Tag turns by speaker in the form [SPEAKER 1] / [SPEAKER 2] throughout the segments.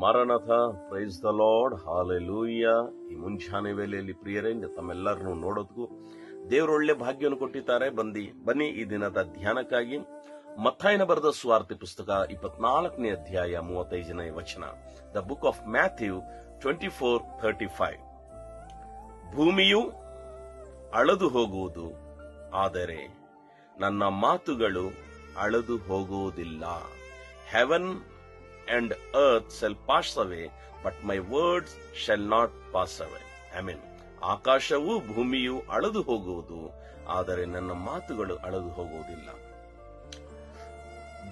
[SPEAKER 1] ಮರಣಥ praise the lord hallelujah. ಈ ಮುಂಜಾನೆ ವೇಳೆಯಲ್ಲಿ ಪ್ರಿಯರೇ, ತಮ್ಮೆಲ್ಲರನ್ನು ನೋಡೋದಕ್ಕೂ ದೇವರು ಒಳ್ಳೆ ಭಾಗ್ಯವನ್ನು ಕೊಟ್ಟಿದ್ದಾರೆ. ಬನ್ನಿ ಈ ದಿನದ ಧ್ಯಾನಕ್ಕಾಗಿ ಮತ್ತಾಯನ ಬರೆದ ಸುವಾರ್ತೆ ಪುಸ್ತಕ 24ನೇ ಅಧ್ಯಾಯ 35ನೇ ವಚನ. The book of Matthew 24:35. ಭೂಮಿಯು ಅಳದು ಹೋಗುವುದು, ಆದರೆ ನನ್ನ ಮಾತುಗಳು ಅಳದು ಹೋಗುವುದಿಲ್ಲ. Heaven and earth shall pass away, but my words shall not pass away. Amen. ಆಕಾಶವು ಭೂಮಿಯು ಅಳದು ಹೋಗುವುದು, ಆದರೆ ನನ್ನ ಮಾತುಗಳು ಅಳದು ಹೋಗುವುದಿಲ್ಲ.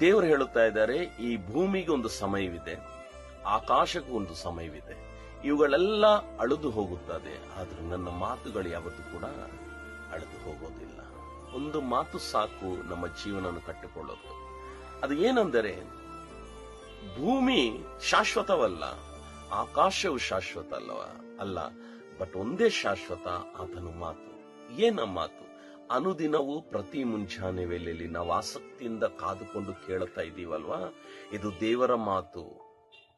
[SPEAKER 1] ದೇವರು ಹೇಳುತ್ತಾ ಇದ್ದಾರೆ, ಈ ಭೂಮಿಗೆ ಒಂದು ಸಮಯವಿದೆ, ಆಕಾಶಕ್ಕೂ ಒಂದು ಸಮಯವಿದೆ. ಇವುಗಳೆಲ್ಲ ಅಳದು ಹೋಗುತ್ತದೆ, ಆದರೆ ನನ್ನ ಮಾತುಗಳು ಯಾವತ್ತೂ ಕೂಡ ಅಳದು ಹೋಗೋದಿಲ್ಲ. ಒಂದು ಮಾತು ಸಾಕು ನಮ್ಮ ಜೀವನವನ್ನು ಕಟ್ಟಿಕೊಳ್ಳೋದು. ಅದು ಏನೆಂದರೆ, ಭೂಮಿ ಶಾಶ್ವತವಲ್ಲ, ಆಕಾಶವು ಶಾಶ್ವತ ಅಲ್ಲ, ಬಟ್ ಒಂದೇ ಶಾಶ್ವತ, ಆತನ ಮಾತು. ಏನ ಮಾತು? ಅನುದಿನವೂ ಪ್ರತಿ ಮುಂಜಾನೆ ವೇಳೆಯಲ್ಲಿ ನಾವು ಆಸಕ್ತಿಯಿಂದ ಕಾದುಕೊಂಡು ಕೇಳುತ್ತಾ ಇದ್ದೀವಲ್ವಾ, ಇದು ದೇವರ ಮಾತು.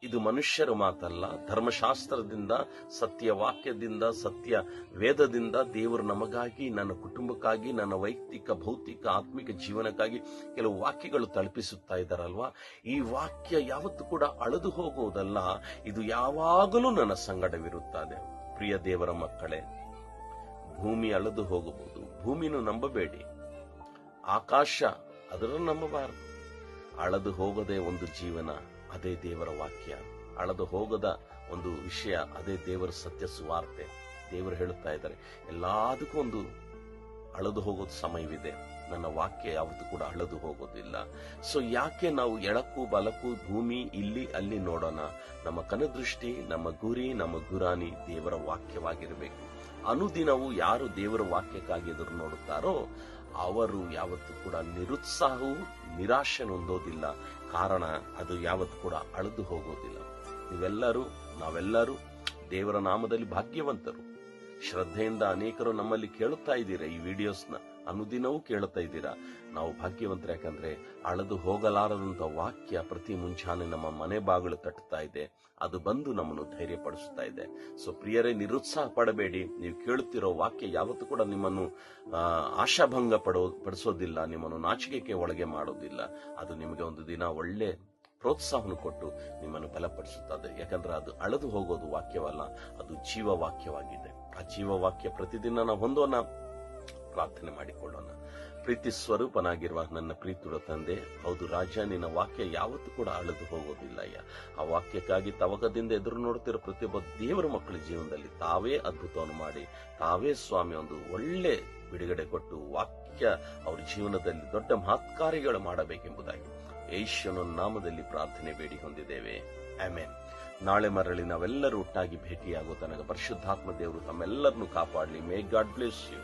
[SPEAKER 1] ಇದು ಮನುಷ್ಯರ ಮಾತಲ್ಲ. ಧರ್ಮಶಾಸ್ತ್ರದಿಂದ, ಸತ್ಯ ವಾಕ್ಯದಿಂದ, ಸತ್ಯ ವೇದದಿಂದ ದೇವರು ನಮಗಾಗಿ, ನನ್ನ ಕುಟುಂಬಕ್ಕಾಗಿ, ನನ್ನ ವೈಯಕ್ತಿಕ, ಭೌತಿಕ, ಆತ್ಮಿಕ ಜೀವನಕ್ಕಾಗಿ ಕೆಲವು ವಾಕ್ಯಗಳು ತಲುಪಿಸುತ್ತಾ ಇದ್ದಾರಲ್ವಾ. ಈ ವಾಕ್ಯ ಯಾವತ್ತೂ ಕೂಡ ಅಳದು ಹೋಗುವುದಲ್ಲ, ಇದು ಯಾವಾಗಲೂ ನನ್ನ ಸಂಗಡವಿರುತ್ತದೆ. ಪ್ರಿಯ ದೇವರ ಮಕ್ಕಳೇ, ಭೂಮಿ ಅಳದು ಹೋಗಬಹುದು, ಭೂಮಿಯನ್ನು ನಂಬಬೇಡಿ. ಆಕಾಶ ಅದನ್ನು ನಂಬಬಾರದು. ಅಳದು ಹೋಗದೆ ಒಂದು ಜೀವನ, ಅದೇ ದೇವರ ವಾಕ್ಯ. ಅಳದು ಹೋಗದ ಒಂದು ವಿಷಯ, ಅದೇ ದೇವರ ಸತ್ಯ ಸುವಾರ್ತೆ. ದೇವರು ಹೇಳುತ್ತಾ ಇದ್ದಾರೆ, ಎಲ್ಲದಕ್ಕೂ ಒಂದು ಅಳದು ಹೋಗೋದು ಸಮಯವಿದೆ. ನನ್ನ ವಾಕ್ಯ ಯಾವತ್ತೂ ಕೂಡ ಅಳದು ಹೋಗೋದಿಲ್ಲ. ಸೊ ಯಾಕೆ ನಾವು ಎಳಕ್ಕೂ ಬಲಕ್ಕೂ ಭೂಮಿ ಇಲ್ಲಿ ಅಲ್ಲಿ ನೋಡೋಣ? ನಮ್ಮ ಕನದೃಷ್ಟಿ, ನಮ್ಮ ಗುರಿ, ನಮ್ಮ ಗುರಾನಿ ದೇವರ ವಾಕ್ಯವಾಗಿರಬೇಕು. ಅನುದಿನವೂ ಯಾರು ದೇವರ ವಾಕ್ಯಕ್ಕಾಗಿ ಎದುರು ನೋಡುತ್ತಾರೋ ಅವರು ಯಾವತ್ತೂ ಕೂಡ ನಿರುತ್ಸಾಹವೂ ನಿರಾಶೆ ಹೊಂದೋದಿಲ್ಲ. ಕಾರಣ ಅದು ಯಾವತ್ತೂ ಕೂಡ ಅಳದು ಹೋಗೋದಿಲ್ಲ. ನಾವೆಲ್ಲರೂ ದೇವರ ನಾಮದಲ್ಲಿ ಭಾಗ್ಯವಂತರು. ಶ್ರದ್ಧೆಯಿಂದ ಅನೇಕರು ನಮ್ಮಲ್ಲಿ ಕೇಳುತ್ತಾ ಇದ್ದೀರಾ, ಈ ವಿಡಿಯೋಸ್ನ ಅನುದಿನವೂ ಕೇಳುತ್ತಾ ಇದ್ದೀರಾ. ನಾವು ಭಾಗ್ಯವಂತರು. ಯಾಕಂದ್ರೆ ಅಳದು ಹೋಗಲಾರದಂತ ವಾಕ್ಯ ಪ್ರತಿ ಮುಂಜಾನೆ ನಮ್ಮ ಮನೆ ಬಾಗಿಲು ತಟ್ಟುತ್ತಾ ಇದೆ. ಅದು ಬಂದು ನಮ್ಮನ್ನು ಧೈರ್ಯಪಡಿಸುತ್ತಾ ಇದೆ. ಸೊ ಪ್ರಿಯರೇ, ನಿರುತ್ಸಾಹ ಪಡಬೇಡಿ. ನೀವು ಕೇಳುತ್ತಿರೋ ವಾಕ್ಯ ಯಾವತ್ತೂ ಕೂಡ ನಿಮ್ಮನ್ನು ಆಶಾಭಂಗ ಪಡಿಸೋದಿಲ್ಲ, ನಿಮ್ಮನ್ನು ನಾಚಿಕೆಗೆ ಒಳಗೆ ಮಾಡೋದಿಲ್ಲ. ಅದು ನಿಮಗೆ ಒಂದು ದಿನ ಒಳ್ಳೆ ಪ್ರೋತ್ಸಾಹವನ್ನು ಕೊಟ್ಟು ನಿಮ್ಮನ್ನು ಬಲಪಡಿಸುತ್ತದೆ. ಯಾಕಂದ್ರೆ ಅದು ಅಳದು ಹೋಗೋದು ವಾಕ್ಯವಲ್ಲ, ಅದು ಜೀವ ವಾಕ್ಯವಾಗಿದೆ. ಆ ಜೀವ ವಾಕ್ಯ ಪ್ರತಿದಿನ ನಾವು ಹೊಂದೋಣ. ಪ್ರಾರ್ಥನೆ ಮಾಡಿಕೊಳ್ಳೋಣ. ಪ್ರೀತಿ ಸ್ವರೂಪನಾಗಿರುವ ನನ್ನ ಪ್ರೀತಿಯ ತಂದೆ, ಹೌದು ರಾಜ, ನಿನ್ನ ವಾಕ್ಯ ಯಾವತ್ತೂ ಕೂಡ ಅಳದು ಹೋಗೋದಿಲ್ಲ ಅಯ್ಯ. ಆ ವಾಕ್ಯಕ್ಕಾಗಿ ತವಕದಿಂದ ಎದುರು ನೋಡುತ್ತಿರೋ ಪ್ರತಿಯೊಬ್ಬ ದೇವರ ಮಕ್ಕಳ ಜೀವನದಲ್ಲಿ ತಾವೇ ಅದ್ಭುತವನ್ನು ಮಾಡಿ, ತಾವೇ ಸ್ವಾಮಿ ಒಂದು ಒಳ್ಳೆ ಬಿಡುಗಡೆ ಕೊಟ್ಟು ವಾಕ್ಯ ಅವ್ರ ಜೀವನದಲ್ಲಿ ದೊಡ್ಡ ಮಹತ್ಕಾರ್ಯಗಳು ಮಾಡಬೇಕೆಂಬುದಾಗಿ ಯೇಸುವಿನ ನಾಮದಲ್ಲಿ ಪ್ರಾರ್ಥನೆ ಬೇಡಿ ಹೊಂದಿದ್ದೇವೆ. ಆಮೆನ್. ನಾಳೆ ಮರಳಿ ನಾವೆಲ್ಲರೂ ಒಟ್ಟಾಗಿ ಭೇಟಿಯಾಗುವ ತನಕ ಪರಿಶುದ್ಧಾತ್ಮ ದೇವರು ತಮ್ಮೆಲ್ಲರನ್ನು ಕಾಪಾಡಲಿ. May God bless you.